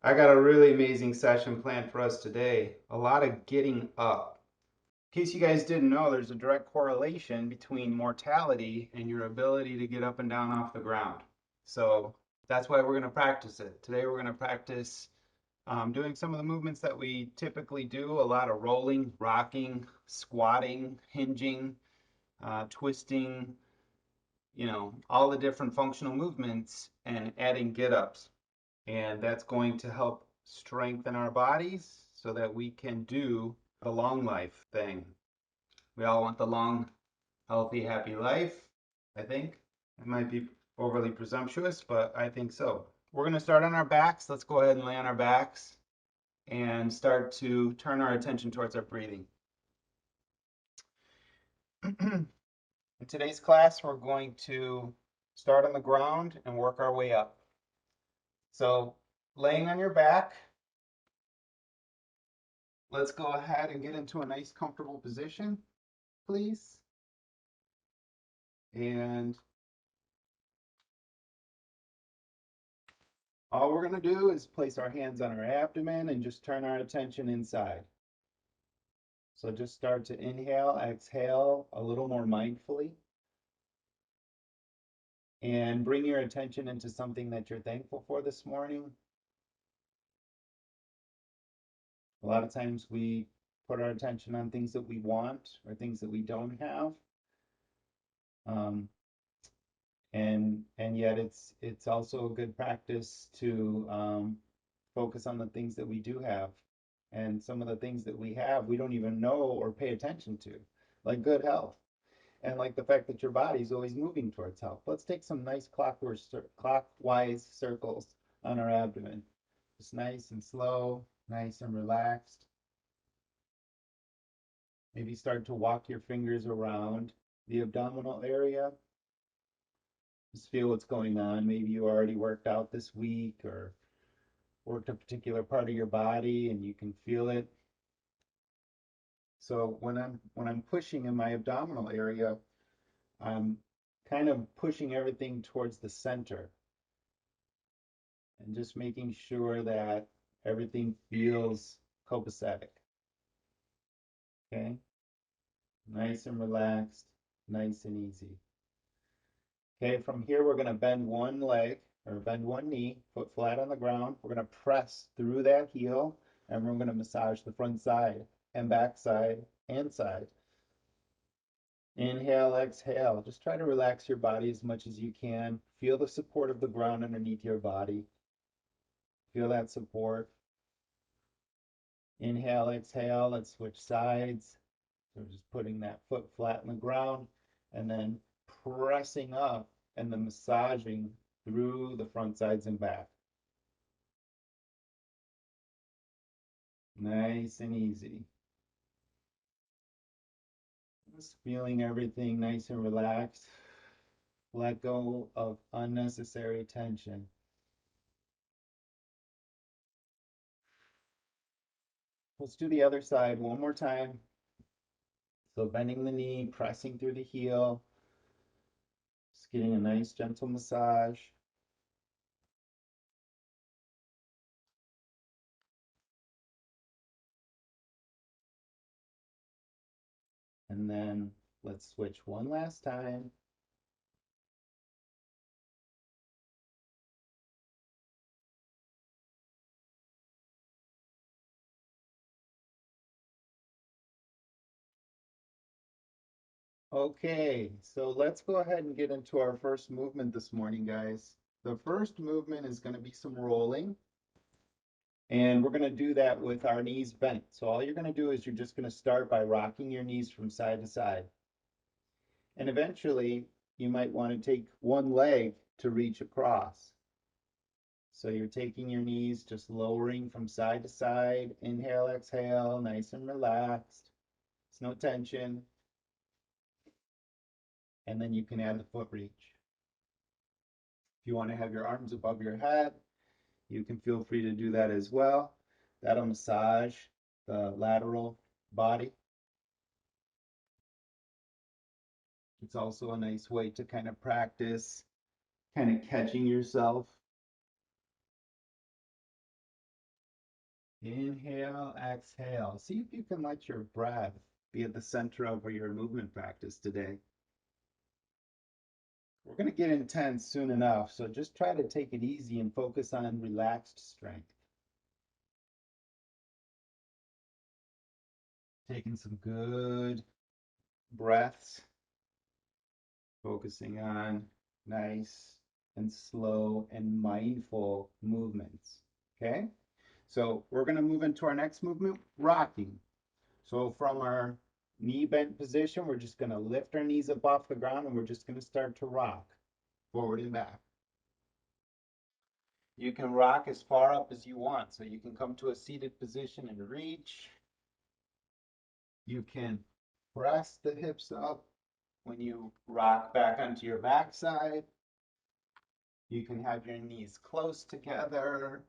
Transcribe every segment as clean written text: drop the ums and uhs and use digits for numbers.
I got a really amazing session planned for us today. A lot of getting up. In case you guys didn't know, there's a direct correlation between mortality and your ability to get up and down off the ground. So that's why we're going to practice it. Today we're going to practice doing some of the movements that we typically do, a lot of rolling, rocking, squatting, hinging, twisting, all the different functional movements and adding get-ups. And that's going to help strengthen our bodies so that we can do the long life thing. We all want the long, healthy, happy life, I think. It might be overly presumptuous, but I think so. We're going to start on our backs. Let's go ahead and lay on our backs and start to turn our attention towards our breathing. In today's class, we're going to start on the ground and work our way up. So, laying on your back, let's go ahead and get into a nice comfortable position, please. And all we're going to do is place our hands on our abdomen and just turn our attention inside. So just start to inhale, exhale a little more mindfully. And bring your attention into something that you're thankful for this morning. A lot of times we put our attention on things that we want or things that we don't have. And yet it's also a good practice to focus on the things that we do have. And some of the things that we have, we don't even know or pay attention to, like good health. And like the fact that your body's always moving towards health. Let's take some nice clockwise circles on our abdomen. Just nice and slow, nice and relaxed. Maybe start to walk your fingers around the abdominal area. Just feel what's going on. Maybe you already worked out this week or worked a particular part of your body and you can feel it. So when I'm pushing in my abdominal area, I'm kind of pushing everything towards the center and just making sure that everything feels copacetic. Okay? Nice and relaxed, nice and easy. Okay, from here we're going to bend one leg or bend one knee, foot flat on the ground. We're going to press through that heel and we're going to massage the front side and back side and side. Inhale, exhale. Just try to relax your body as much as you can. Feel the support of the ground underneath your body. Feel that support. Inhale, exhale. Let's switch sides. So we're just putting that foot flat on the ground and then pressing up and then massaging through the front, sides, and back. Nice and easy. Just feeling everything nice and relaxed. Let go of unnecessary tension. Let's do the other side one more time. So bending the knee, pressing through the heel, just getting a nice gentle massage. And then let's switch one last time. Okay, so let's go ahead and get into our first movement this morning, guys. The first movement is going to be some rolling. And we're going to do that with our knees bent. So all you're going to do is you're just going to start by rocking your knees from side to side. And eventually, you might want to take one leg to reach across. So you're taking your knees, just lowering from side to side. Inhale, exhale, nice and relaxed. There's no tension. And then you can add the foot reach. If you want to have your arms above your head, you can feel free to do that as well. That'll massage the lateral body. It's also a nice way to kind of practice kind of catching yourself Inhale, exhale. See if you can let your breath be at the center of your movement practice today. We're going to get intense soon enough, so just try to take it easy and focus on relaxed strength. Taking some good breaths, focusing on nice and slow and mindful movements. Okay? So we're going to move into our next movement, rocking. So from our knee bent position, we're just going to lift our knees up off the ground and we're just going to start to rock forward and back. You can rock as far up as you want. So you can come to a seated position and reach. You can press the hips up when you rock back onto your backside. You can have your knees close together.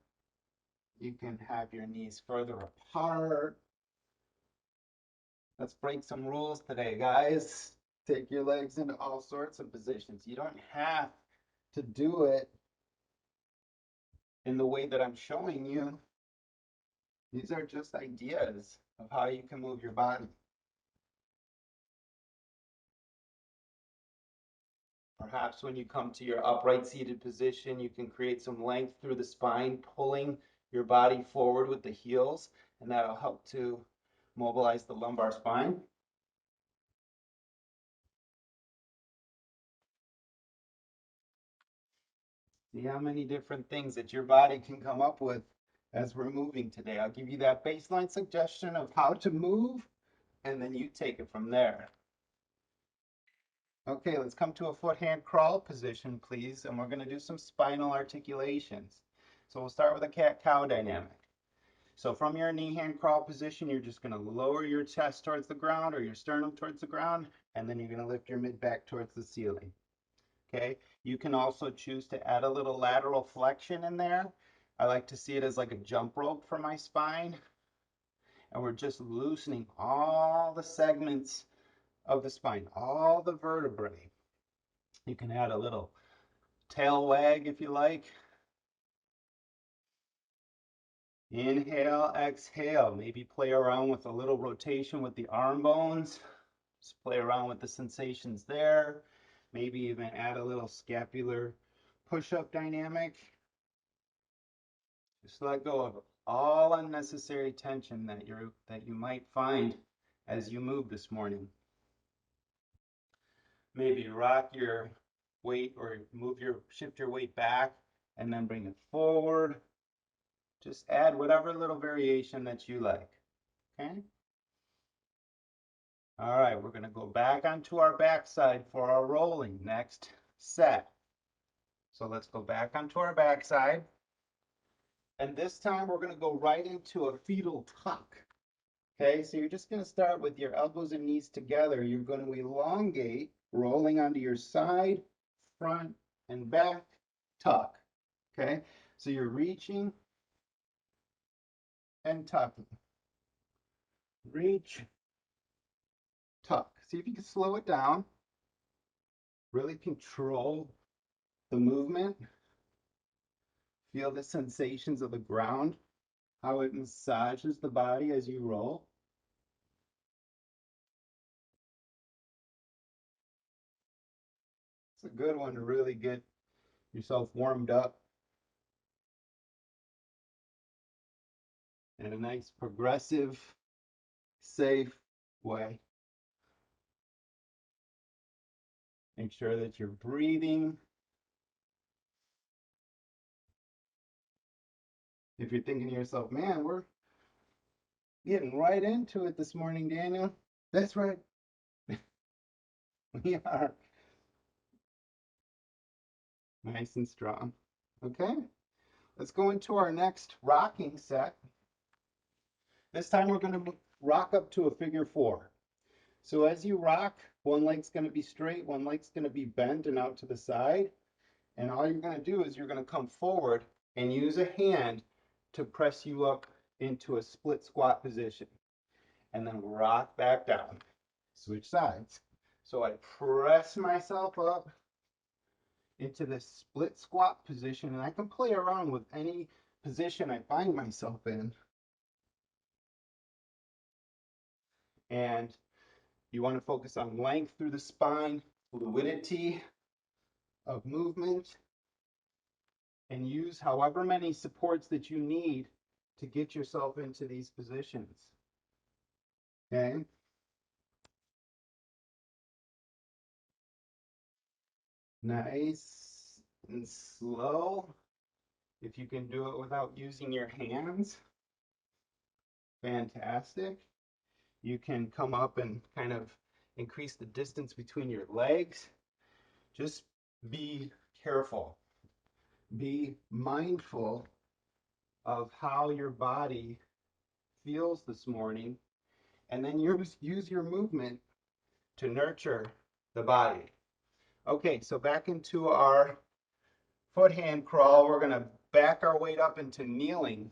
You can have your knees further apart. Let's break some rules today, guys. Take your legs into all sorts of positions. You don't have to do it in the way that I'm showing you. These are just ideas of how you can move your body. Perhaps when you come to your upright seated position, you can create some length through the spine, pulling your body forward with the heels, and that'll help to mobilize the lumbar spine. See how many different things that your body can come up with as we're moving today. I'll give you that baseline suggestion of how to move, and then you take it from there. Okay, let's come to a foot hand crawl position, please, and we're going to do some spinal articulations. So we'll start with a cat-cow dynamic. So from your knee hand crawl position, you're just going to lower your chest towards the ground or your sternum towards the ground, and then you're going to lift your mid back towards the ceiling. Okay, you can also choose to add a little lateral flexion in there. I like to see it as like a jump rope for my spine. And we're just loosening all the segments of the spine, all the vertebrae. You can add a little tail wag if you like. Inhale, exhale. Maybe play around with a little rotation with the arm bones. Just play around with the sensations there. Maybe even add a little scapular push-up dynamic. Just let go of all unnecessary tension that you might find as you move this morning. Maybe rock your weight or shift your weight back and then bring it forward. Just add whatever little variation that you like. Okay? All right, we're going to go back onto our backside for our rolling next set. So let's go back onto our backside. And this time we're going to go right into a fetal tuck. Okay, so you're just going to start with your elbows and knees together. You're going to elongate, rolling onto your side, front, and back, tuck. Okay, so you're reaching and tucking. Reach, tuck. See if you can slow it down. Really control the movement. Feel the sensations of the ground, how it massages the body as you roll. It's a good one to really get yourself warmed up in a nice, progressive, safe way. Make sure that you're breathing. If you're thinking to yourself, man, we're getting right into it this morning, Daniel. That's right. We are nice and strong. Okay, let's go into our next rocking set. This time we're going to rock up to a figure four. So as you rock, one leg's going to be straight, one leg's going to be bent and out to the side. And all you're going to do is you're going to come forward and use a hand to press you up into a split squat position. And then rock back down. Switch sides. So I press myself up into this split squat position, and I can play around with any position I find myself in. And you want to focus on length through the spine, fluidity of movement, and use however many supports that you need to get yourself into these positions. Okay? Nice and slow. If you can do it without using your hands, fantastic. You can come up and kind of increase the distance between your legs. Just be careful. Be mindful of how your body feels this morning, and then use your movement to nurture the body. Okay, so back into our foot hand crawl. We're going to back our weight up into kneeling,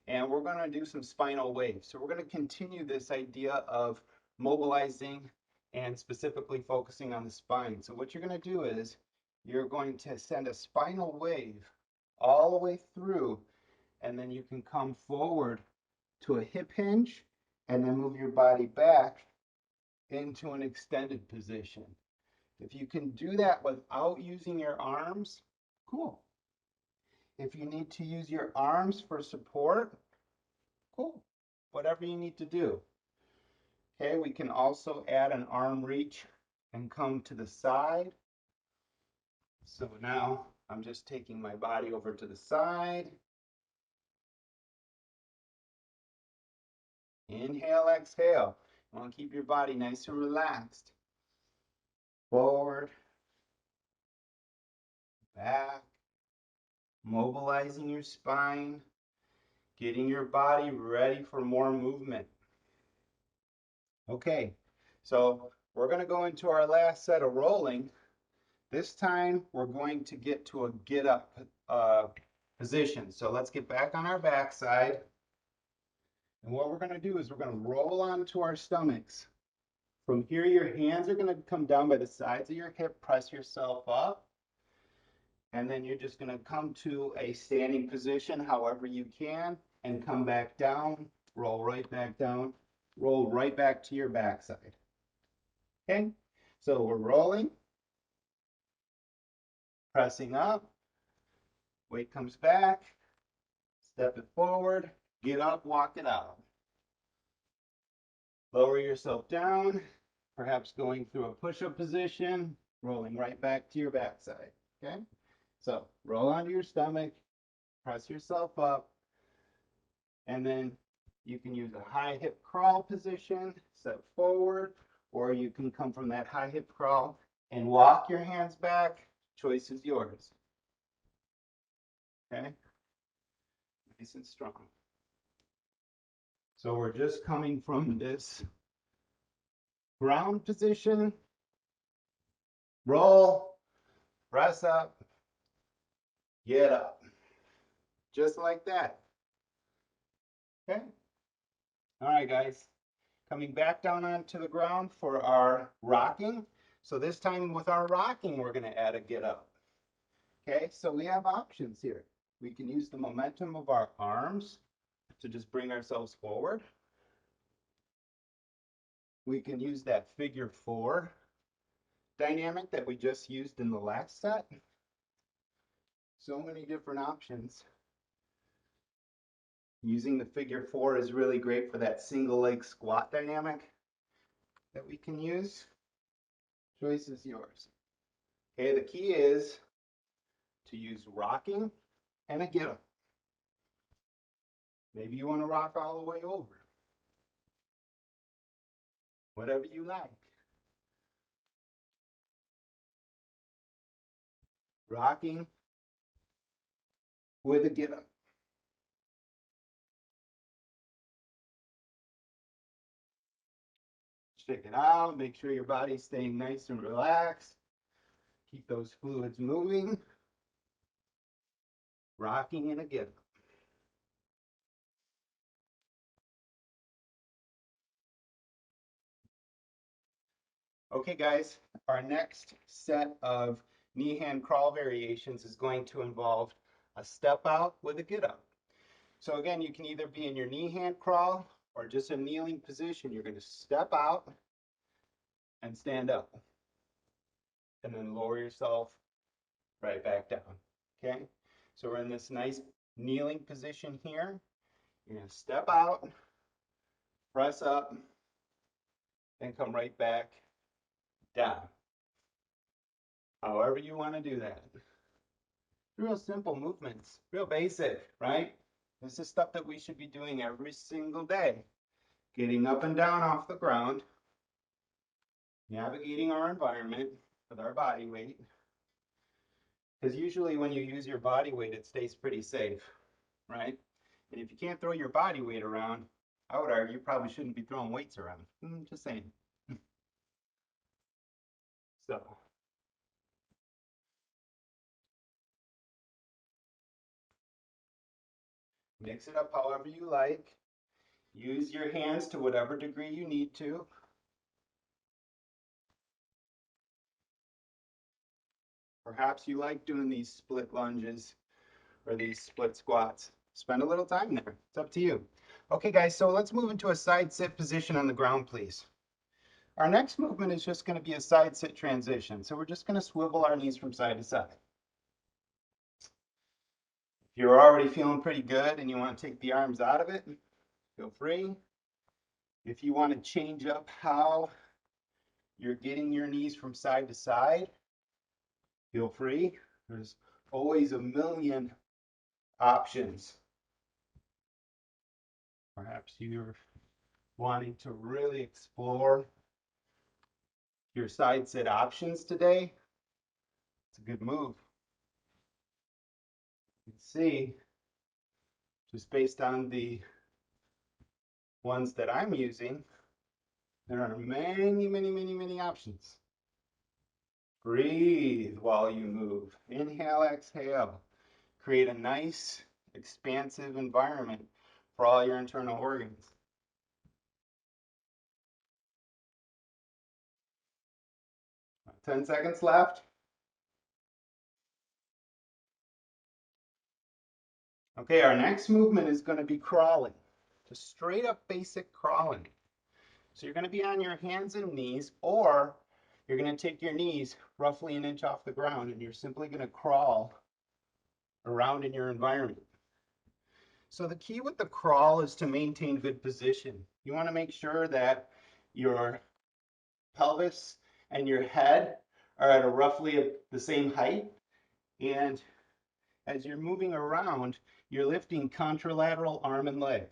and we're going to do some spinal waves. So we're going to continue this idea of mobilizing and specifically focusing on the spine. So what you're going to do is you're going to send a spinal wave all the way through, and then you can come forward to a hip hinge and then move your body back into an extended position. If you can do that without using your arms, cool. If you need to use your arms for support, cool. Whatever you need to do. Okay, we can also add an arm reach and come to the side. So now I'm just taking my body over to the side. Inhale, exhale. You want to keep your body nice and relaxed. Forward, back, mobilizing your spine, getting your body ready for more movement. Okay, so we're going to go into our last set of rolling. This time we're going to get to a get up position. So let's get back on our backside. And what we're going to do is we're going to roll onto our stomachs. From here, your hands are going to come down by the sides of your hip, press yourself up. And then you're just going to come to a standing position however you can and come back down, roll right back down, roll right back to your backside. Okay, so we're rolling, pressing up, weight comes back, step it forward, get up, walk it out. Lower yourself down, perhaps going through a push-up position, rolling right back to your backside. Okay, so roll onto your stomach, press yourself up, and then you can use a high hip crawl position, step forward, or you can come from that high hip crawl and walk your hands back. Choice is yours. Okay? Nice and strong. So we're just coming from this ground position, roll, press up, get up. Just like that. Okay? All right, guys. Coming back down onto the ground for our rocking. So this time with our rocking, we're going to add a get up. Okay, so we have options here. We can use the momentum of our arms to just bring ourselves forward. We can use that figure 4 dynamic that we just used in the last set. So many different options. Using the figure 4 is really great for that single leg squat dynamic that we can use. Choice is yours. Okay, the key is to use rocking and a get up. Maybe you want to rock all the way over. Whatever you like. Rocking with a get up. Check it out. Make sure your body's staying nice and relaxed. Keep those fluids moving. Rocking in a get up. Okay, guys, our next set of knee hand crawl variations is going to involve a step out with a get up. So again, you can either be in your knee hand crawl or just a kneeling position, you're going to step out and stand up. And then lower yourself right back down. Okay? So we're in this nice kneeling position here. You're going to step out, press up, and come right back down. However you want to do that. Real simple movements, real basic, right? This is stuff that we should be doing every single day. Getting up and down off the ground, navigating our environment with our body weight. Because usually when you use your body weight, it stays pretty safe, right? And if you can't throw your body weight around, I would argue you probably shouldn't be throwing weights around. Just saying. So, mix it up however you like. Use your hands to whatever degree you need to. Perhaps you like doing these split lunges or these split squats. Spend a little time there. It's up to you. Okay, guys, so let's move into a side sit position on the ground, please. Our next movement is just going to be a side sit transition. So we're just going to swivel our knees from side to side. If you're already feeling pretty good and you want to take the arms out of it, feel free. If you want to change up how you're getting your knees from side to side, feel free. There's always a million options. Perhaps you're wanting to really explore your side sit options today. It's a good move. You can see, just based on the ones that I'm using, there are many, many, many, many options. Breathe while you move. Inhale, exhale. Create a nice, expansive environment for all your internal organs. About 10 seconds left. Okay, our next movement is going to be crawling. Just straight up basic crawling. So you're going to be on your hands and knees, or you're going to take your knees roughly an inch off the ground and you're simply going to crawl around in your environment. So the key with the crawl is to maintain good position. You want to make sure that your pelvis and your head are at a roughly the same height. And as you're moving around, you're lifting contralateral arm and leg.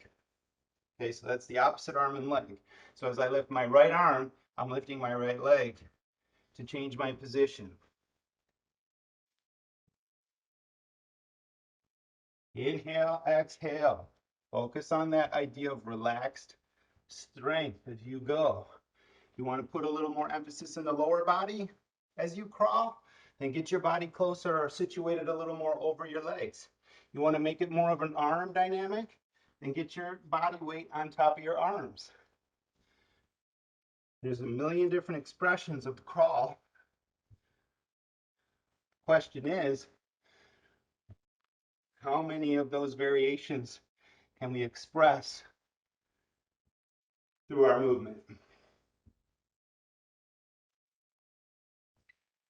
Okay, so that's the opposite arm and leg. So as I lift my right arm, I'm lifting my right leg to change my position. Inhale, exhale. Focus on that idea of relaxed strength as you go. You want to put a little more emphasis in the lower body as you crawl, then get your body closer or situated a little more over your legs. You want to make it more of an arm dynamic, then get your body weight on top of your arms. There's a million different expressions of the crawl. Question is, how many of those variations can we express through our movement?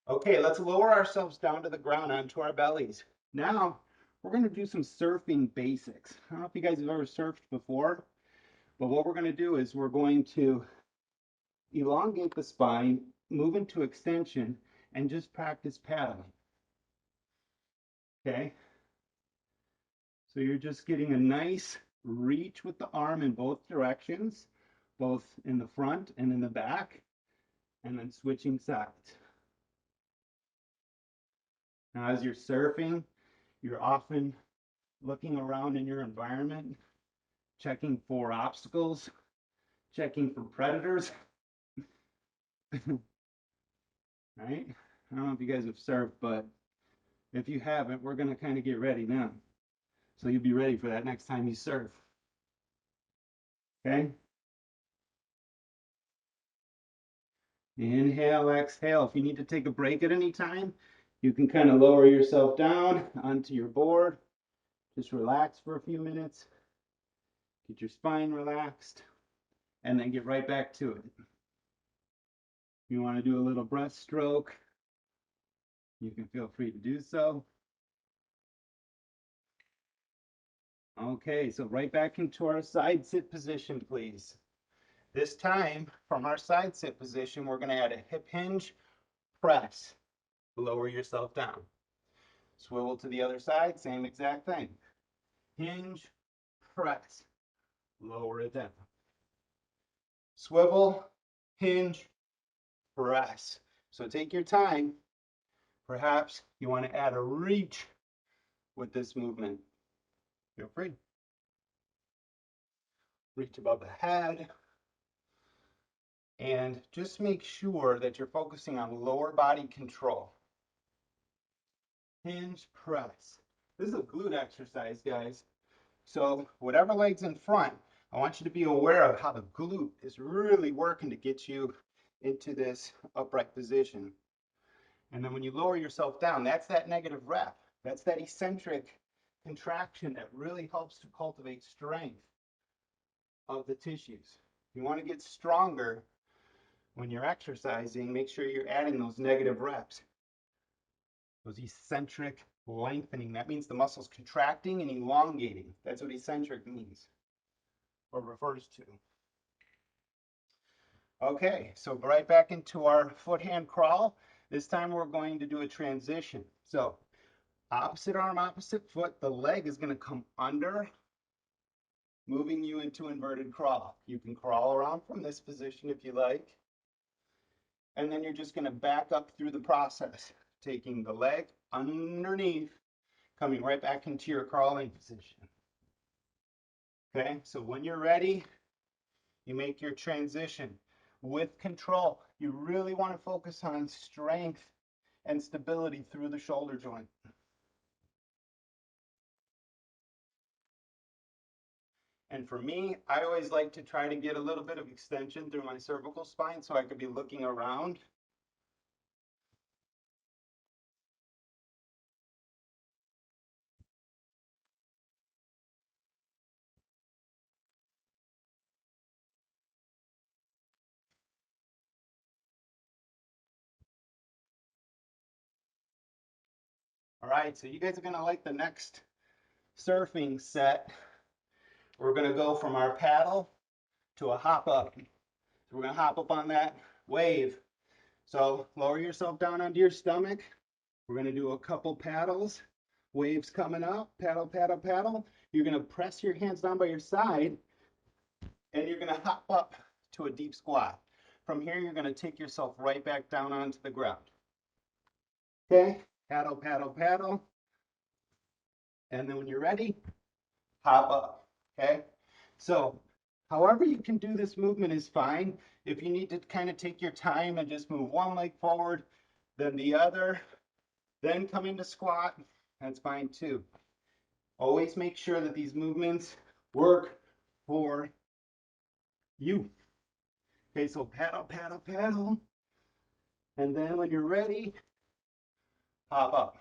Okay, let's lower ourselves down to the ground onto our bellies. Now, we're going to do some surfing basics. I don't know if you guys have ever surfed before, but what we're going to do is we're going to elongate the spine, move into extension, and just practice paddling. Okay? So you're just getting a nice reach with the arm in both directions, both in the front and in the back, and then switching sides. Now, as you're surfing, you're often looking around in your environment, checking for obstacles, checking for predators. Right? I don't know if you guys have surfed, but if you haven't, we're going to kind of get ready now. So you'll be ready for that next time you surf. Okay? Inhale, exhale. If you need to take a break at any time, you can kind of lower yourself down onto your board. Just relax for a few minutes. Get your spine relaxed, and then get right back to it. If you want to do a little breaststroke, you can feel free to do so. Okay, so right back into our side sit position, please. This time, from our side sit position, we're going to add a hip hinge press. Lower yourself down. Swivel to the other side, same exact thing. Hinge, press, lower it down. Swivel, hinge, press. So take your time. Perhaps you want to add a reach with this movement. Feel free. Reach above the head. And just make sure that you're focusing on lower body control. Hinge, press. This is a glute exercise, guys. So whatever leg's in front, I want you to be aware of how the glute is really working to get you into this upright position. And then when you lower yourself down, that's that negative rep. That's that eccentric contraction that really helps to cultivate strength of the tissues. If you want to get stronger when you're exercising, make sure you're adding those negative reps. Those eccentric lengthening. That means the muscle's contracting and elongating. That's what eccentric means or refers to. Okay, so right back into our foot hand crawl. This time we're going to do a transition. So opposite arm, opposite foot, the leg is going to come under, moving you into inverted crawl. You can crawl around from this position if you like. And then you're just going to back up through the process, taking the leg underneath, coming right back into your crawling position. Okay, so when you're ready, you make your transition with control. You really want to focus on strength and stability through the shoulder joint. And for me, I always like to try to get a little bit of extension through my cervical spine so I could be looking around. All right, so you guys are gonna like the next surfing set. We're gonna go from our paddle to a hop up. So we're gonna hop up on that wave. So lower yourself down onto your stomach. We're gonna do a couple paddles, waves coming up, paddle, paddle, paddle. You're gonna press your hands down by your side and you're gonna hop up to a deep squat. From here, you're gonna take yourself right back down onto the ground. Okay, paddle, paddle, paddle. And then when you're ready, hop up, okay? So however you can do this movement is fine. If you need to kind of take your time and just move one leg forward, then the other, then come into squat, that's fine too. Always make sure that these movements work for you. Okay, so paddle, paddle, paddle. And then when you're ready, hop up.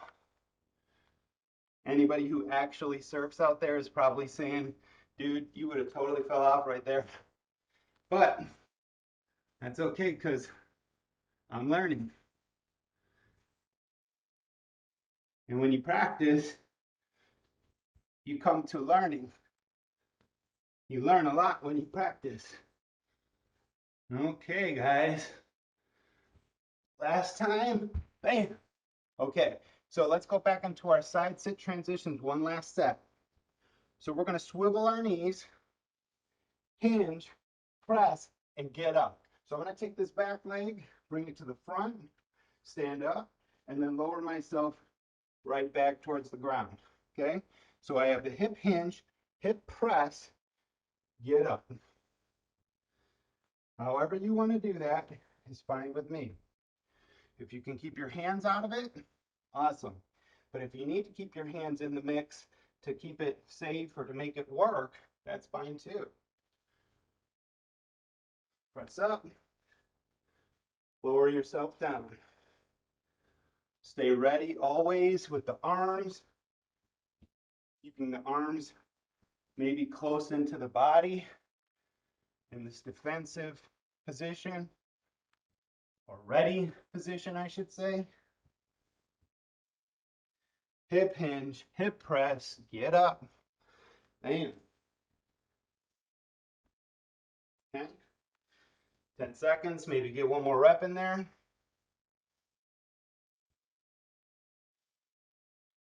Anybody who actually surfs out there is probably saying, dude, you would have totally fell off right there. But that's okay because I'm learning. And when you practice, you come to learning. You learn a lot when you practice. Okay, guys. Last time, bam. Okay, so let's go back into our side sit transitions one last set. So we're going to swivel our knees, hinge, press, and get up. So I'm going to take this back leg, bring it to the front, stand up, and then lower myself right back towards the ground. Okay, so I have the hip hinge, hip press, get up. However you want to do that is fine with me. If you can keep your hands out of it, awesome. But if you need to keep your hands in the mix to keep it safe or to make it work, that's fine too. Press up, lower yourself down. Stay ready always with the arms, keeping the arms maybe close into the body in this defensive position, or ready position, I should say. Hip hinge, hip press, get up. Bam. Okay. 10 seconds, maybe get one more rep in there.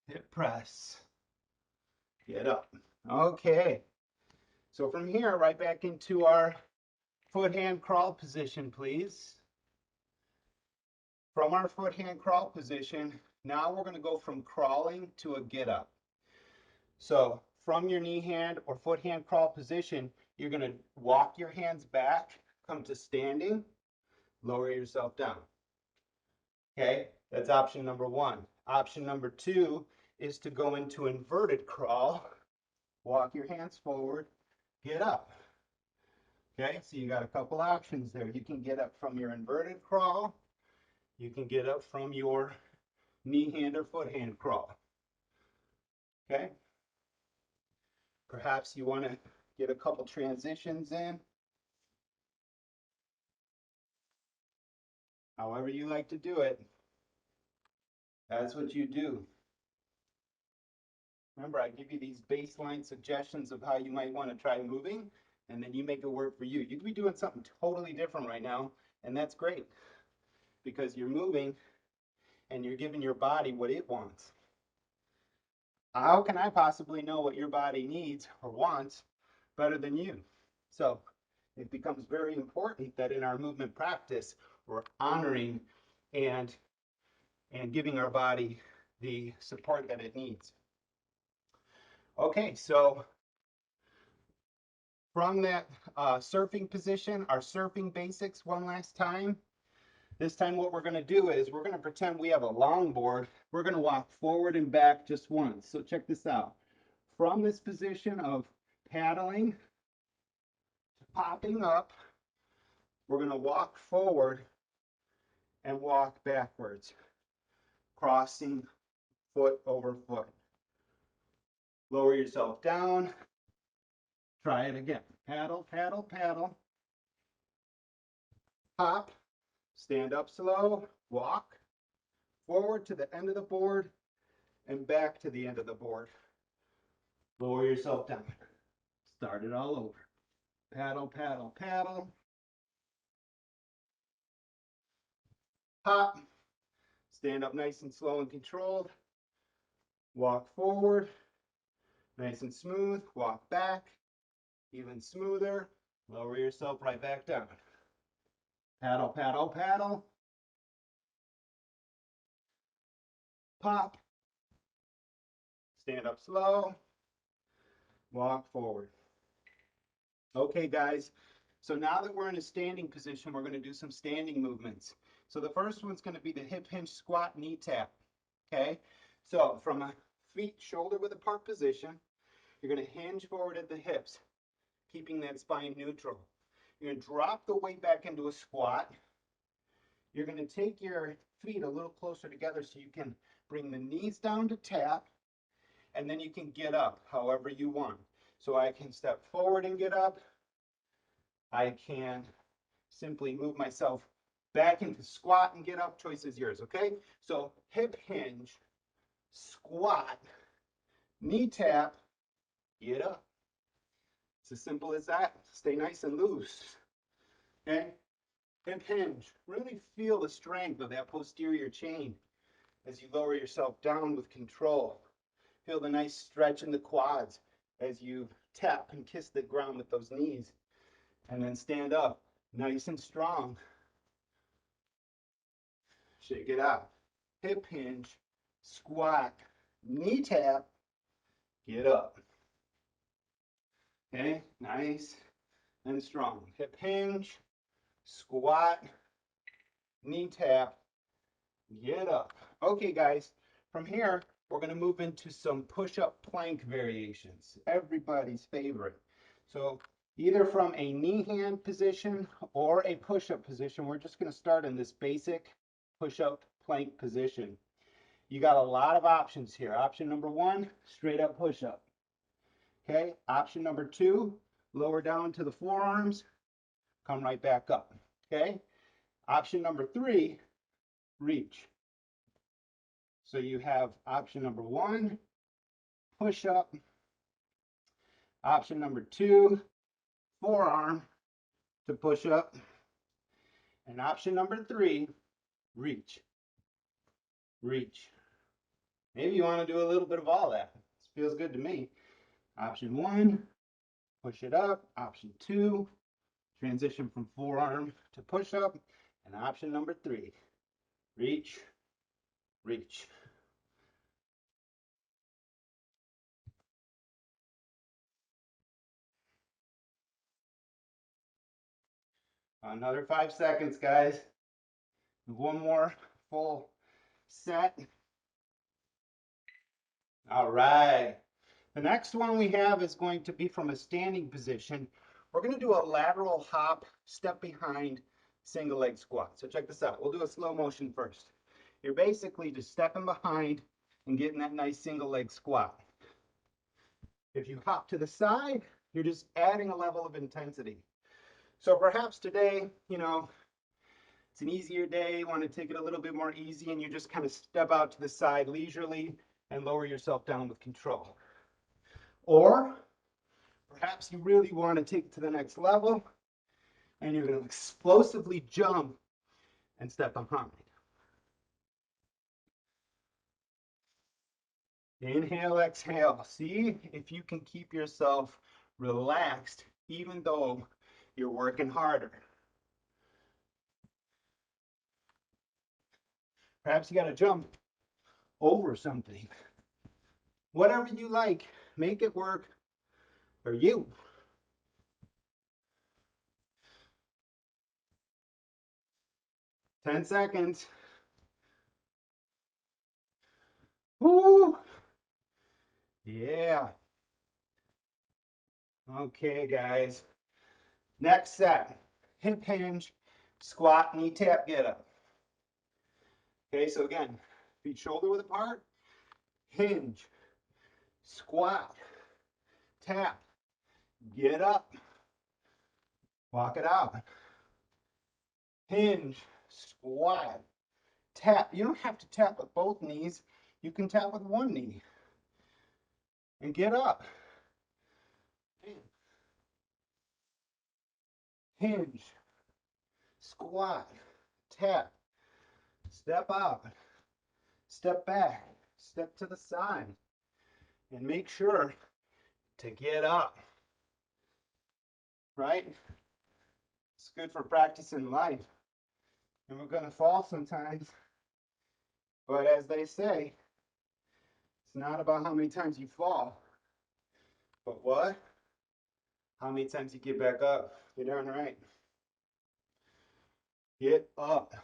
Hip press, get up. Okay. So from here, right back into our foot hand crawl position, please. From our foot hand crawl position, now we're going to go from crawling to a get up. So from your knee hand or foot hand crawl position, you're going to walk your hands back, come to standing, lower yourself down. Okay, that's option number one. Option number two is to go into inverted crawl, walk your hands forward, get up. Okay, so you got a couple options there. You can get up from your inverted crawl. You can get up from your knee hand or foot hand crawl. Okay, perhaps you want to get a couple transitions in. However you like to do it, that's what you do. Remember, I give you these baseline suggestions of how you might want to try moving, and then you make it work for you. You could be doing something totally different right now, and that's great because you're moving and you're giving your body what it wants. How can I possibly know what your body needs or wants better than you? So it becomes very important that in our movement practice, we're honoring and giving our body the support that it needs. Okay, so from that surfing position, our surfing basics one last time. This time what we're going to do is we're going to pretend we have a longboard. We're going to walk forward and back just once. So check this out. From this position of paddling, popping up, we're going to walk forward and walk backwards, crossing foot over foot. Lower yourself down. Try it again. Paddle, paddle, paddle. Hop. Stand up slow. Walk forward to the end of the board and back to the end of the board. Lower yourself down. Start it all over. Paddle, paddle, paddle. Hop. Stand up nice and slow and controlled. Walk forward. Nice and smooth. Walk back. Even smoother. Lower yourself right back down. Paddle, paddle, paddle. Pop. Stand up slow. Walk forward. Okay, guys. So now that we're in a standing position, we're going to do some standing movements. So the first one's going to be the hip hinge squat knee tap. Okay. So from a feet shoulder width apart position, you're going to hinge forward at the hips, keeping that spine neutral. You're going to drop the weight back into a squat. You're going to take your feet a little closer together so you can bring the knees down to tap, and then you can get up however you want. So I can step forward and get up. I can simply move myself back into squat and get up. Choice is yours, okay? So hip hinge, squat, knee tap, get up. It's as simple as that. Stay nice and loose, okay? Hip hinge. Really feel the strength of that posterior chain as you lower yourself down with control. Feel the nice stretch in the quads as you tap and kiss the ground with those knees. And then stand up nice and strong. Shake it out. Hip hinge, squat, knee tap, get up. Okay, nice and strong. Hip hinge, squat, knee tap, get up. Okay, guys, from here, we're going to move into some push-up plank variations. Everybody's favorite. So either from a knee hand position or a push-up position, we're just going to start in this basic push-up plank position. You got a lot of options here. Option number one, straight up push-up. Okay, option number 2, lower down to the forearms, come right back up. Okay, option number 3, reach. So you have option number 1, push up. Option number 2, forearm to push up. And option number 3, reach. Reach. Maybe you want to do a little bit of all that. This feels good to me. Option 1, push it up. Option 2, transition from forearm to push up. And option number 3, reach, reach. Another 5 seconds, guys. One more full set. All right. The next one we have is going to be from a standing position. We're going to do a lateral hop, step behind, single leg squat. So check this out. We'll do a slow motion first. You're basically just stepping behind and getting that nice single leg squat. If you hop to the side, you're just adding a level of intensity. So perhaps today, it's an easier day, you want to take it a little bit more easy, and you just kind of step out to the side leisurely and lower yourself down with control. Or perhaps you really want to take it to the next level and you're going to explosively jump and step behind. Inhale, exhale. See if you can keep yourself relaxed even though you're working harder. Perhaps you got to jump over something. Whatever you like, make it work for you. 10 seconds. Woo! Yeah. Okay, guys. Next set. Hip hinge, squat, knee tap, get up. Okay, so again, feet shoulder width apart, hinge, squat, tap, get up, walk it out. Hinge, squat, tap. You don't have to tap with both knees. You can tap with one knee. And get up. Hinge, squat, tap, step out, step back, step to the side, and make sure to get up, right? It's good for practicing life. And we're going to fall sometimes, but as they say, it's not about how many times you fall, but what? How many times you get back up. You're darn right. Get up.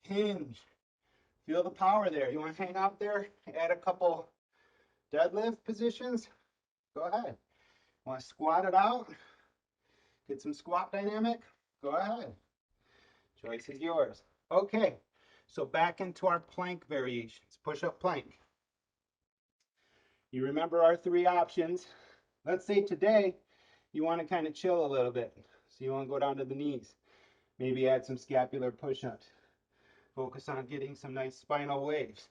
Hinge. Feel the power there. You want to hang out there? Add a couple deadlift positions? Go ahead. Want to squat it out? Get some squat dynamic? Go ahead. Choice is yours. Okay, so back into our plank variations. Push-up plank. You remember our 3 options. Let's say today you want to kind of chill a little bit. So you want to go down to the knees. Maybe add some scapular push-ups. Focus on getting some nice spinal waves.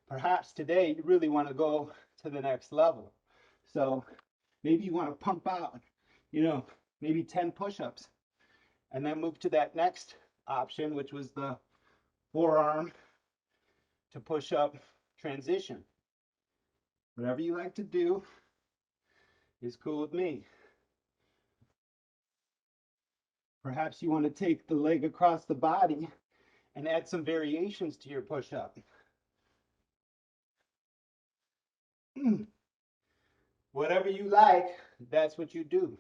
Perhaps today you really want to go to the next level. So maybe you want to pump out, maybe 10 push-ups. And then move to that next option, which was the forearm to push-up transition. Whatever you like to do is cool with me. Perhaps you want to take the leg across the body and add some variations to your push-up. Whatever you like, that's what you do.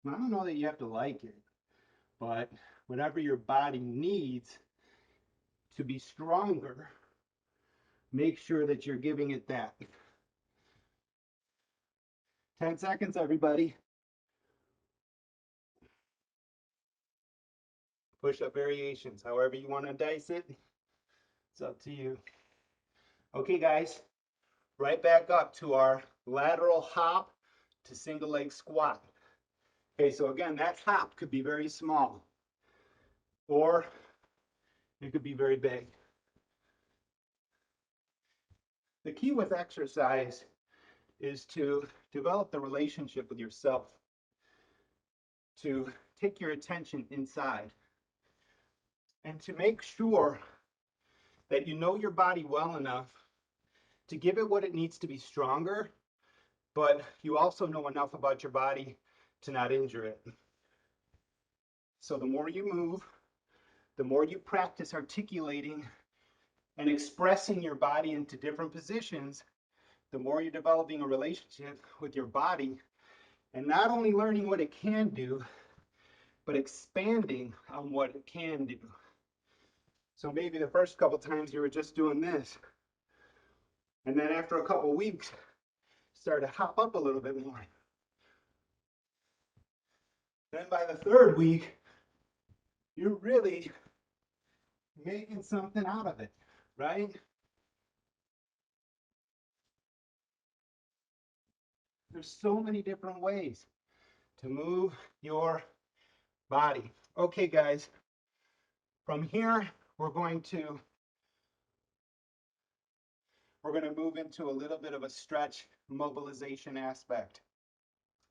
I don't know that you have to like it, but whatever your body needs to be stronger, make sure that you're giving it that. 10 seconds, everybody. Push-up variations, however you want to dice it, it's up to you. Okay, guys, right back up to our lateral hop to single leg squat. Okay, so again, that hop could be very small, or it could be very big. The key with exercise is to develop the relationship with yourself, to take your attention inside, and to make sure that you know your body well enough to give it what it needs to be stronger, but you also know enough about your body to not injure it. So the more you move, the more you practice articulating and expressing your body into different positions, the more you're developing a relationship with your body and not only learning what it can do, but expanding on what it can do. So maybe the first couple times you were just doing this, and then after a couple weeks, start to hop up a little bit more. Then by the third week, you're really making something out of it, right? There's so many different ways to move your body. Okay, guys, from here, we're going to move into a little bit of a stretch mobilization aspect.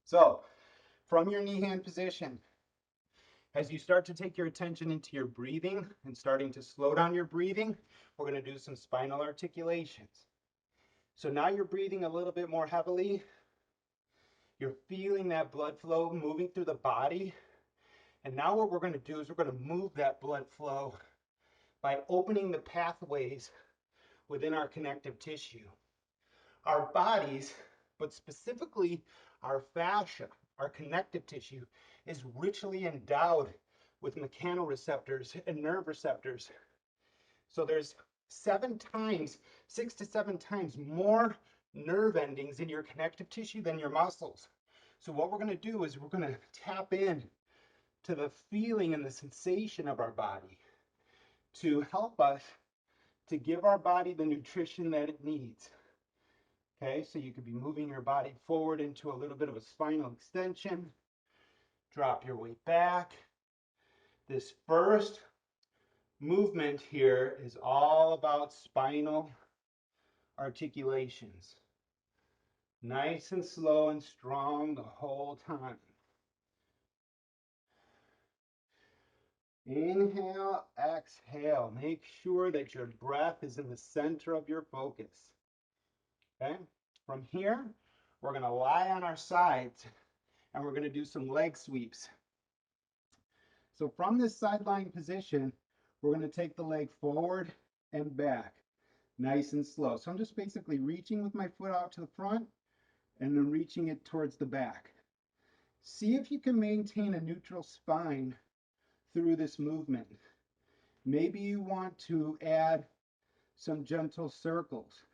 So from your knee hand position, as you start to take your attention into your breathing and starting to slow down your breathing, we're going to do some spinal articulations. So now you're breathing a little bit more heavily. You're feeling that blood flow moving through the body. And now what we're going to do is we're going to move that blood flow by opening the pathways within our connective tissue. Our bodies, but specifically our fascia, our connective tissue, is richly endowed with mechanoreceptors and nerve receptors. So there's 6 to 7 times more nerve endings in your connective tissue than your muscles. So what we're going to do is we're going to tap in to the feeling and the sensation of our body to help us to give our body the nutrition that it needs. Okay, so you could be moving your body forward into a little bit of a spinal extension. Drop your weight back. This first movement here is all about spinal articulations. Nice and slow and strong the whole time. Inhale, exhale. Make sure that your breath is in the center of your focus. Okay? From here, we're going to lie on our sides and we're going to do some leg sweeps. So from this side lying position, we're going to take the leg forward and back, nice and slow. So I'm just basically reaching with my foot out to the front and then reaching it towards the back. See if you can maintain a neutral spine through this movement. Maybe you want to add some gentle circles.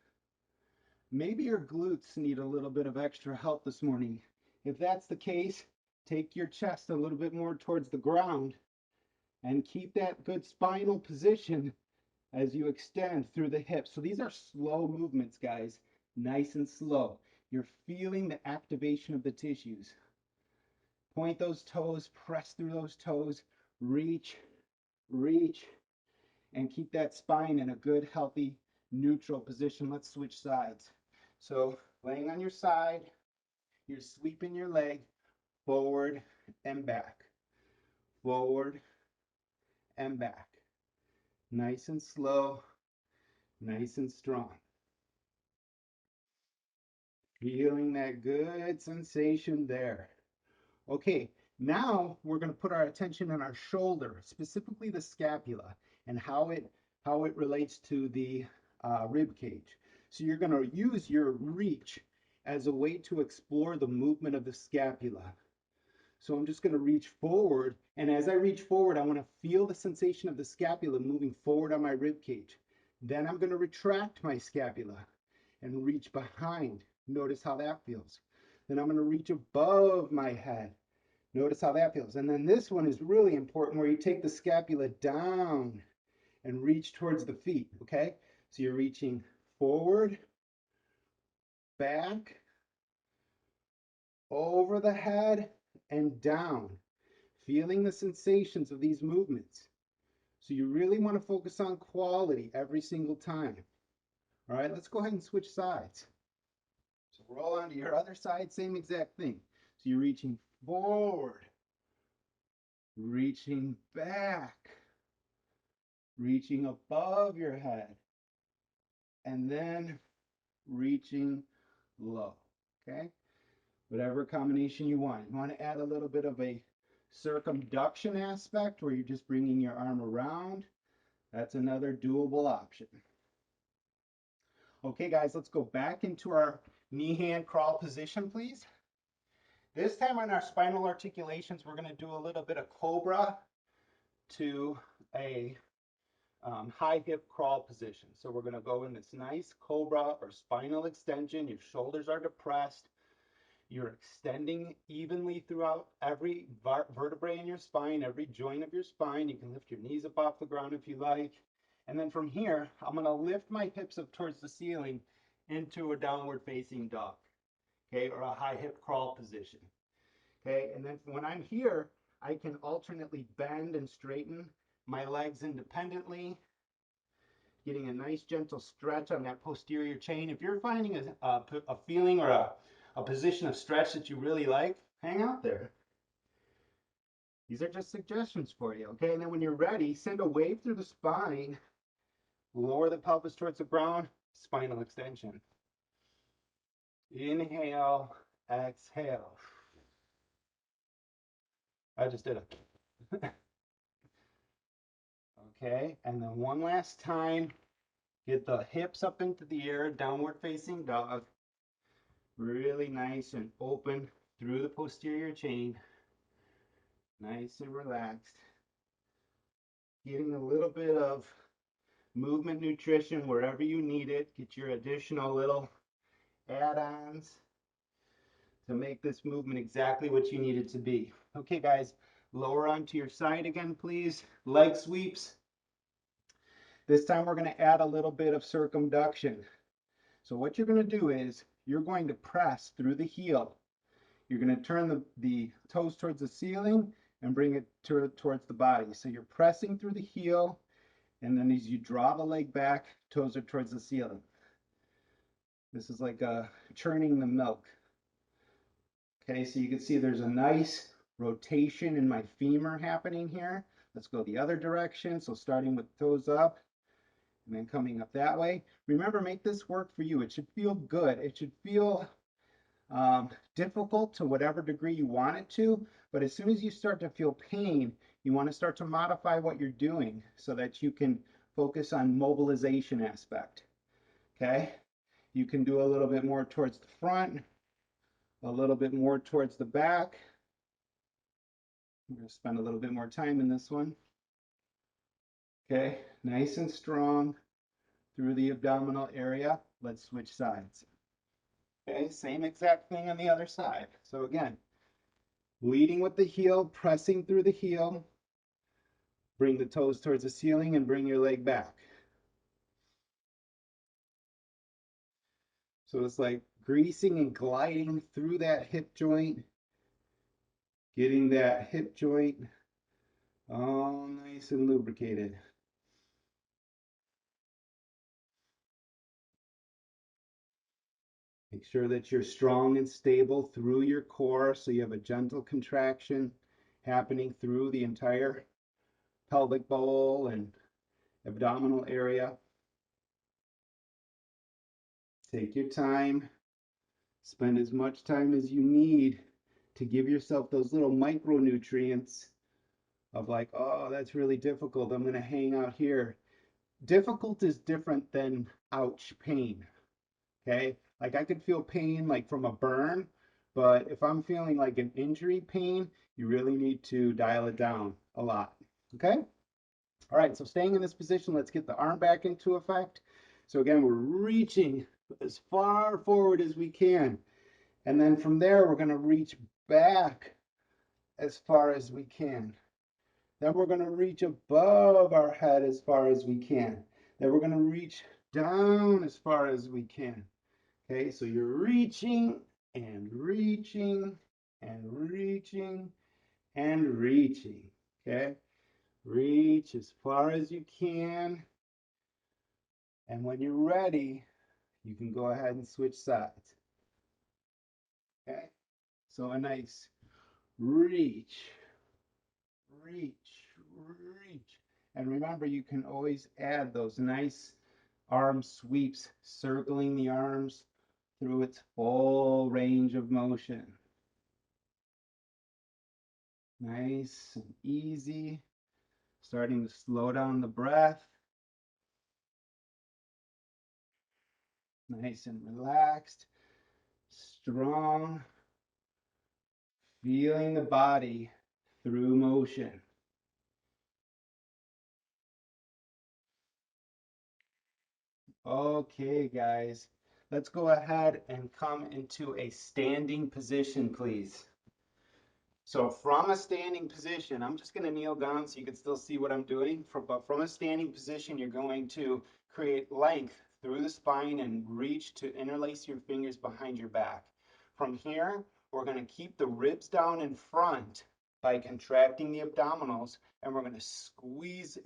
Maybe your glutes need a little bit of extra help this morning. If that's the case, take your chest a little bit more towards the ground and keep that good spinal position as you extend through the hips. So these are slow movements, guys, nice and slow. You're feeling the activation of the tissues. Point those toes, press through those toes, reach, reach, and keep that spine in a good, healthy, neutral position. Let's switch sides. So laying on your side, you're sweeping your leg forward and back, forward and back. Nice and slow, nice and strong. Feeling that good sensation there. Okay, now we're going to put our attention on our shoulder, specifically the scapula, and how it relates to the rib cage. So you're going to use your reach as a way to explore the movement of the scapula. So I'm just going to reach forward, and as I reach forward, I want to feel the sensation of the scapula moving forward on my rib cage. Then I'm going to retract my scapula and reach behind. Notice how that feels. Then I'm going to reach above my head. Notice how that feels. And then this one is really important, where you take the scapula down and reach towards the feet, okay? So you're reaching forward, back, over the head, and down. Feeling the sensations of these movements. So you really want to focus on quality every single time. All right, let's go ahead and switch sides. So roll onto your other side, same exact thing. So you're reaching forward, reaching back, reaching above your head, and then reaching low. Okay? Whatever combination you want. You want to add a little bit of a circumduction aspect where you're just bringing your arm around. That's another doable option. Okay, guys, let's go back into our knee hand crawl position, please. This time on our spinal articulations, we're going to do a little bit of cobra to a high hip crawl position. So we're going to go in this nice cobra or spinal extension. Your shoulders are depressed. You're extending evenly throughout every vertebrae in your spine, every joint of your spine. You can lift your knees up off the ground if you like. And then from here, I'm going to lift my hips up towards the ceiling into a downward facing dog, okay, or a high hip crawl position. Okay, and then when I'm here, I can alternately bend and straighten my legs independently, getting a nice gentle stretch on that posterior chain. If you're finding a feeling or a position of stretch that you really like, hang out there. These are just suggestions for you, okay? And then when you're ready, send a wave through the spine, lower the pelvis towards the ground, spinal extension. Inhale, exhale. I just did it. Okay, and then one last time, get the hips up into the air, downward facing dog. Really nice and open through the posterior chain. Nice and relaxed. Getting a little bit of movement nutrition wherever you need it. Get your additional little add-ons to make this movement exactly what you need it to be. Okay, guys, lower onto your side again, please. Leg sweeps. This time we're going to add a little bit of circumduction. So what you're going to do is you're going to press through the heel. You're going to turn the toes towards the ceiling and bring it towards the body. So you're pressing through the heel, and then as you draw the leg back, toes are towards the ceiling. This is like churning the milk. Okay, so you can see there's a nice rotation in my femur happening here. Let's go the other direction. So starting with toes up and then coming up that way. Remember, make this work for you. It should feel good. It should feel difficult to whatever degree you want it to, but as soon as you start to feel pain, you want to start to modify what you're doing so that you can focus on mobilization aspect. Okay, you can do a little bit more towards the front, a little bit more towards the back. I'm going to spend a little bit more time in this one. Okay, nice and strong through the abdominal area. Let's switch sides. Okay, same exact thing on the other side. So again, leading with the heel, pressing through the heel. Bring the toes towards the ceiling and bring your leg back. So it's like greasing and gliding through that hip joint, getting that hip joint all nice and lubricated. Make sure that you're strong and stable through your core so you have a gentle contraction happening through the entire pelvic bowl and abdominal area. Take your time. Spend as much time as you need to give yourself those little micronutrients of like, oh, that's really difficult. I'm going to hang out here. Difficult is different than ouch, pain. Okay? Like I could feel pain like from a burn, but if I'm feeling like an injury pain, you really need to dial it down a lot. Okay? All right, so staying in this position, let's get the arm back into effect. So again, we're reaching as far forward as we can. And then from there, we're going to reach back as far as we can. Then we're going to reach above our head as far as we can. Then we're going to reach down as far as we can. Okay, so you're reaching and reaching and reaching and reaching. Okay, reach as far as you can. And when you're ready, you can go ahead and switch sides. Okay, so a nice reach, reach, reach. And remember, you can always add those nice arm sweeps, circling the arms through its full range of motion. Nice and easy. Starting to slow down the breath. Nice and relaxed. Strong. Feeling the body through motion. Okay, guys. Let's go ahead and come into a standing position, please. So from a standing position, I'm just going to kneel down so you can still see what I'm doing. But from a standing position, you're going to create length through the spine and reach to interlace your fingers behind your back. From here, we're going to keep the ribs down in front by contracting the abdominals, and we're going to squeeze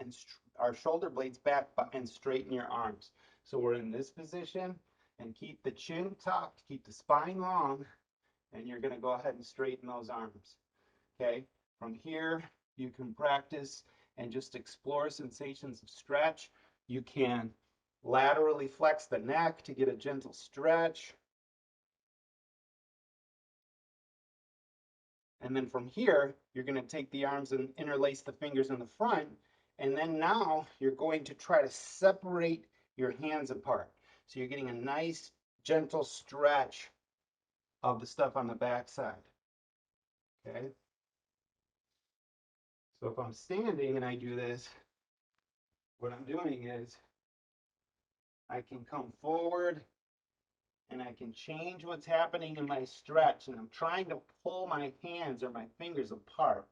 our shoulder blades back and straighten your arms. So we're in this position, and keep the chin tucked, keep the spine long, and you're going to go ahead and straighten those arms. Okay, from here you can practice and just explore sensations of stretch. You can laterally flex the neck to get a gentle stretch. And then from here, you're going to take the arms and interlace the fingers in the front. And then now you're going to try to separate your hands apart. So you're getting a nice gentle stretch of the stuff on the back side. Okay. So if I'm standing and I do this, what I'm doing is I can come forward and I can change what's happening in my stretch, and I'm trying to pull my hands or my fingers apart.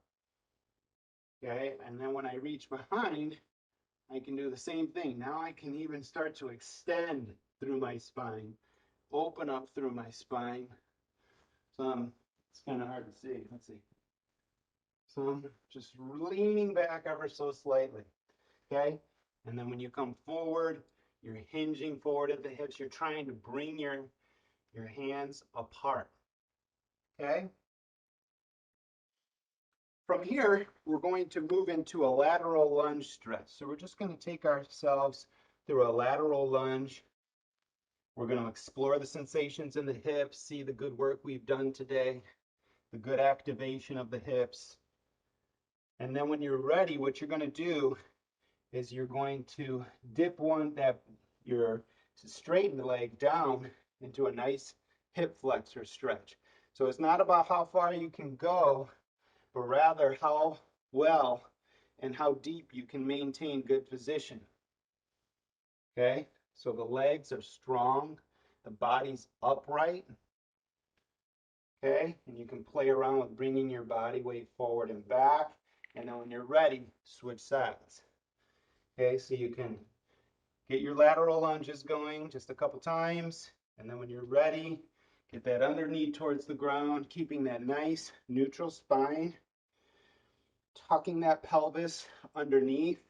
Okay, and then when I reach behind, I can do the same thing. Now I can even start to extend through my spine, open up through my spine. So it's kind of hard to see. Let's see. So I'm just leaning back ever so slightly. Okay, and then when you come forward, you're hinging forward at the hips. You're trying to bring your hands apart. Okay. From here, we're going to move into a lateral lunge stretch. So we're just going to take ourselves through a lateral lunge. We're going to explore the sensations in the hips, see the good work we've done today, the good activation of the hips. And then when you're ready, what you're going to do is you're going to dip your straightened leg down into a nice hip flexor stretch. So it's not about how far you can go, but rather how well and how deep you can maintain good position. Okay, so the legs are strong, the body's upright. Okay, and you can play around with bringing your body weight forward and back, and then when you're ready, switch sides. Okay, so you can get your lateral lunges going just a couple times, and then when you're ready, get that under knee towards the ground, keeping that nice neutral spine, tucking that pelvis underneath.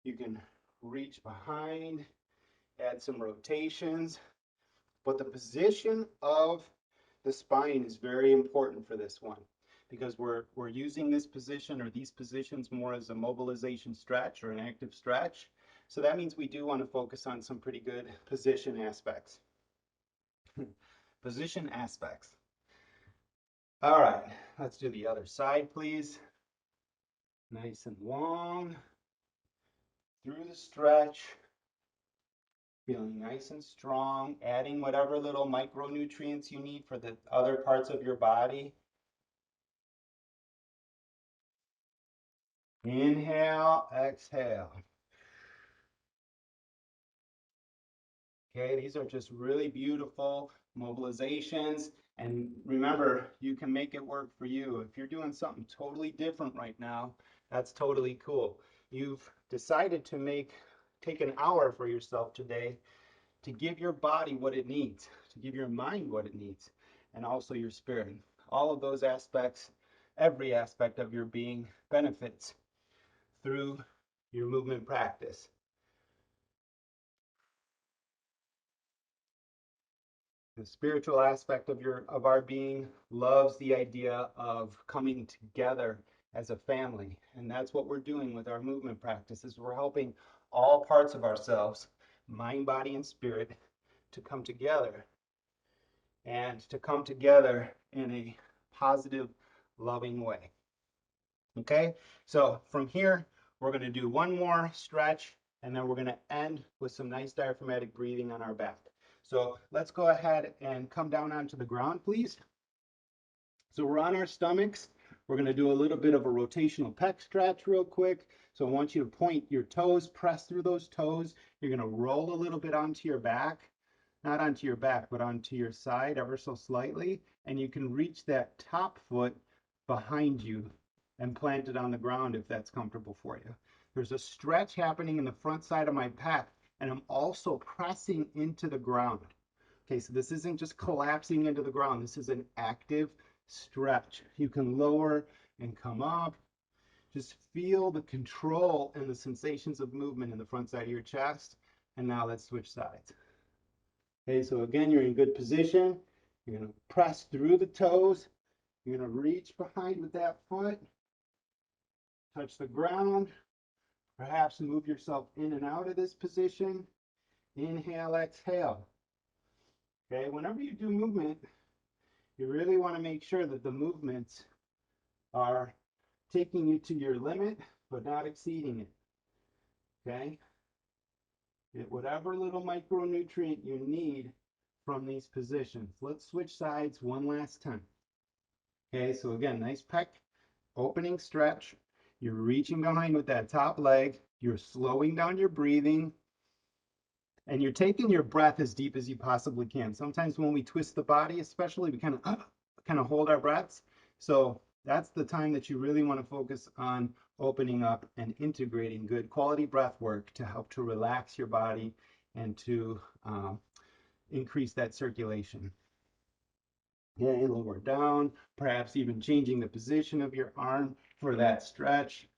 You can reach behind, add some rotations, but the position of the spine is very important for this one, because we're using this position or these positions more as a mobilization stretch or an active stretch. So that means we do want to focus on some pretty good position aspects. Position aspects. All right, let's do the other side, please. Nice and long through the stretch. Feeling nice and strong, adding whatever little micronutrients you need for the other parts of your body. Inhale, exhale. Okay, these are just really beautiful mobilizations. And remember, you can make it work for you. If you're doing something totally different right now, that's totally cool. You've decided to take an hour for yourself today. to give your body what it needs, to give your mind what it needs, and also your spirit. All of those aspects, every aspect of your being benefits through your movement practice. The spiritual aspect of our being loves the idea of coming together as a family, and that's what we're doing with our movement practices. We're helping all parts of ourselves, mind, body, and spirit, to come together, and to come together in a positive, loving way. Okay, so from here, we're going to do one more stretch, and then we're going to end with some nice diaphragmatic breathing on our back. So let's go ahead and come down onto the ground, please. So we're on our stomachs. We're going to do a little bit of a rotational pec stretch real quick. So I want you to point your toes, press through those toes. You're going to roll a little bit onto your back, not onto your back, but onto your side ever so slightly. And you can reach that top foot behind you and plant it on the ground if that's comfortable for you. There's a stretch happening in the front side of my back, and I'm also pressing into the ground. Okay, so this isn't just collapsing into the ground. This is an active stretch. You can lower and come up. Just feel the control and the sensations of movement in the front side of your chest. And now let's switch sides. Okay, so again, you're in good position. You're going to press through the toes. You're going to reach behind with that foot. Touch the ground. Perhaps move yourself in and out of this position. Inhale, exhale. Okay, whenever you do movement, you really want to make sure that the movements are taking you to your limit, but not exceeding it. Okay? Get whatever little micronutrient you need from these positions. Let's switch sides one last time. Okay, so again, nice pec, opening stretch. You're reaching behind with that top leg. You're slowing down your breathing. And you're taking your breath as deep as you possibly can. Sometimes when we twist the body, especially, we kind of hold our breaths. So that's the time that you really want to focus on opening up and integrating good quality breath work to help to relax your body and to increase that circulation. Okay, lower down, perhaps even changing the position of your arm for that stretch.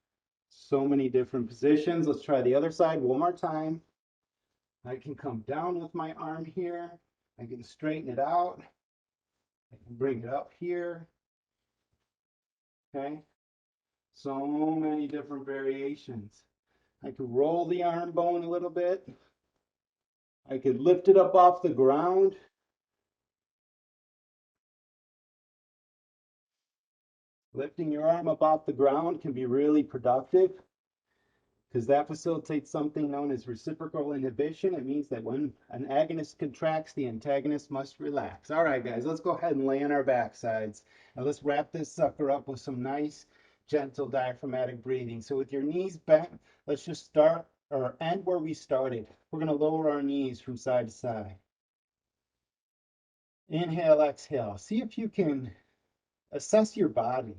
So many different positions. Let's try the other side one more time. I can come down with my arm here. I can straighten it out. I can bring it up here. Okay. So many different variations. I could roll the arm bone a little bit. I could lift it up off the ground. Lifting your arm up off the ground can be really productive because that facilitates something known as reciprocal inhibition. It means that when an agonist contracts, the antagonist must relax. All right, guys, let's go ahead and lay on our backsides. Now let's wrap this sucker up with some nice, gentle diaphragmatic breathing. So with your knees bent, let's just start or end where we started. We're going to lower our knees from side to side. Inhale, exhale. See if you can assess your body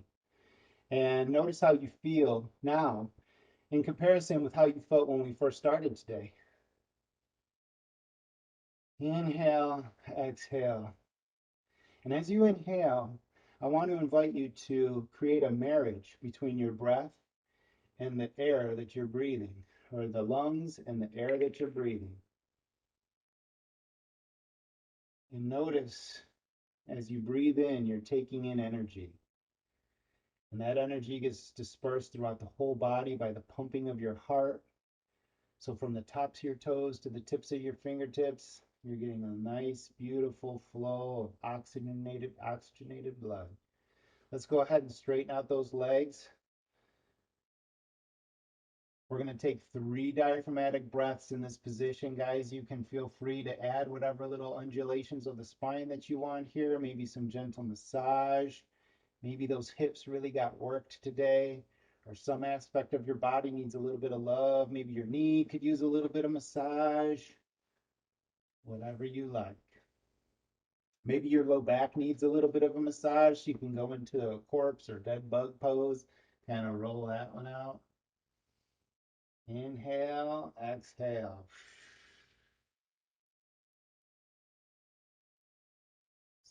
and notice how you feel now in comparison with how you felt when we first started today. Inhale, exhale. And as you inhale, I want to invite you to create a marriage between your breath and the air that you're breathing, or the lungs and the air that you're breathing. And notice as you breathe in, you're taking in energy. And that energy gets dispersed throughout the whole body by the pumping of your heart. So from the tops of your toes to the tips of your fingertips, you're getting a nice, beautiful flow of oxygenated blood. Let's go ahead and straighten out those legs. We're going to take 3 diaphragmatic breaths in this position, guys. You can feel free to add whatever little undulations of the spine that you want here, maybe some gentle massage. Maybe those hips really got worked today, or some aspect of your body needs a little bit of love. Maybe your knee could use a little bit of massage. Whatever you like. Maybe your low back needs a little bit of a massage. You can go into a corpse or dead bug pose, kind of roll that one out. Inhale, exhale.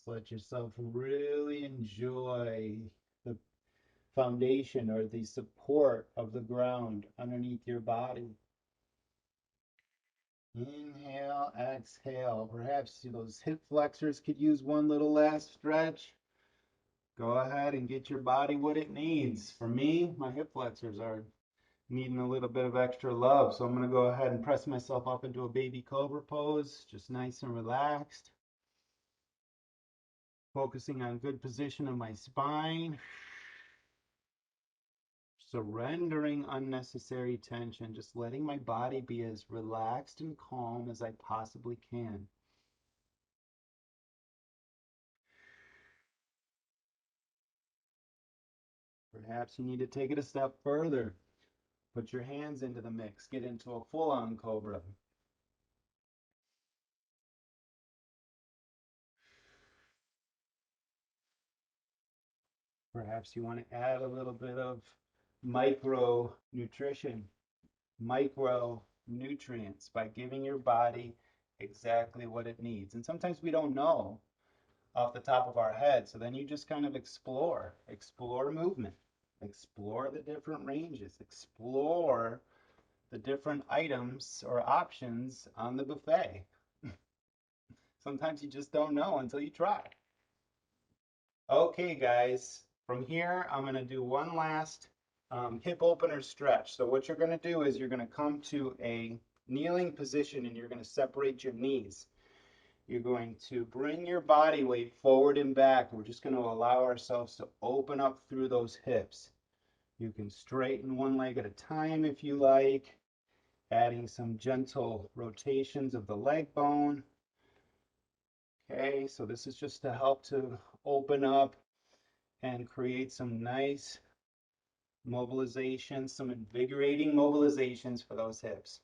Just let yourself really enjoy the foundation or the support of the ground underneath your body. Inhale, exhale. Perhaps those hip flexors could use one little last stretch. Go ahead and get your body what it needs. For me, my hip flexors are needing a little bit of extra love. So I'm going to go ahead and press myself up into a baby Cobra Pose, just nice and relaxed. Focusing on good position of my spine. Surrendering unnecessary tension, just letting my body be as relaxed and calm as I possibly can. Perhaps you need to take it a step further. Put your hands into the mix. Get into a full-on cobra. Perhaps you want to add a little bit of micro nutrition, micro nutrients by giving your body exactly what it needs. And sometimes we don't know off the top of our head. So then you just kind of explore movement, explore the different ranges, explore the different items or options on the buffet. Sometimes you just don't know until you try. Okay, guys, from here, I'm going to do one last hip opener stretch. So what you're going to do is you're going to come to a kneeling position and you're going to separate your knees. You're going to bring your body weight forward and back. We're just going to allow ourselves to open up through those hips. You can straighten one leg at a time if you like, adding some gentle rotations of the leg bone. Okay, so this is just to help to open up and create some nice mobilizations, some invigorating mobilizations for those hips.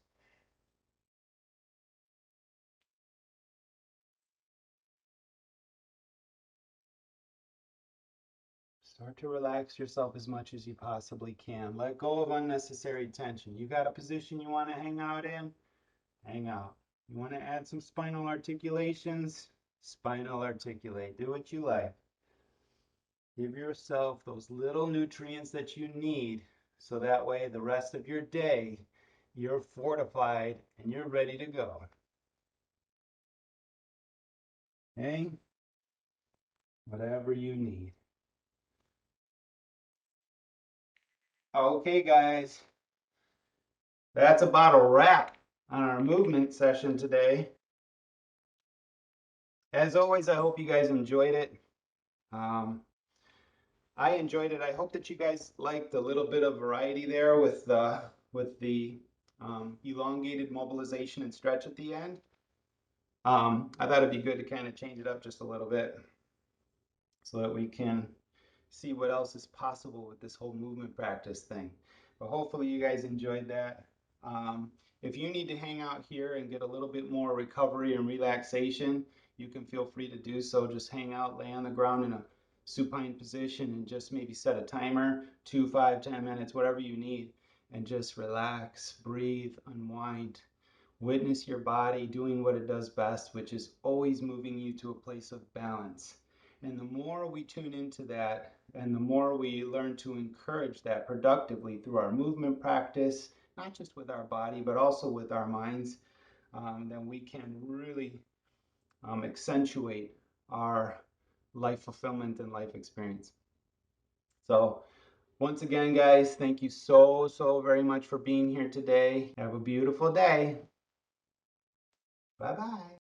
Start to relax yourself as much as you possibly can. Let go of unnecessary tension. You got a position you want to hang out in? Hang out. You want to add some spinal articulations? Spinal articulate. Do what you like. Give yourself those little nutrients that you need so that way the rest of your day you're fortified and you're ready to go. Okay? Whatever you need. Okay, guys. That's about a wrap on our movement session today. As always, I hope you guys enjoyed it. I enjoyed it. I hope that you guys liked a little bit of variety there with the elongated mobilization and stretch at the end. I thought it'd be good to kind of change it up just a little bit so that we can see what else is possible with this whole movement practice thing. But hopefully you guys enjoyed that. If you need to hang out here and get a little bit more recovery and relaxation, you can feel free to do so. Just hang out, lay on the ground in a supine position and just maybe set a timer, 2, 5, 10 minutes, whatever you need, and just relax, breathe, unwind. Witness your body doing what it does best, which is always moving you to a place of balance. And the more we tune into that, and the more we learn to encourage that productively through our movement practice, not just with our body, but also with our minds, then we can really accentuate our life fulfillment and life experience. So, once again, guys, thank you so very much for being here today. Have a beautiful day. Bye bye.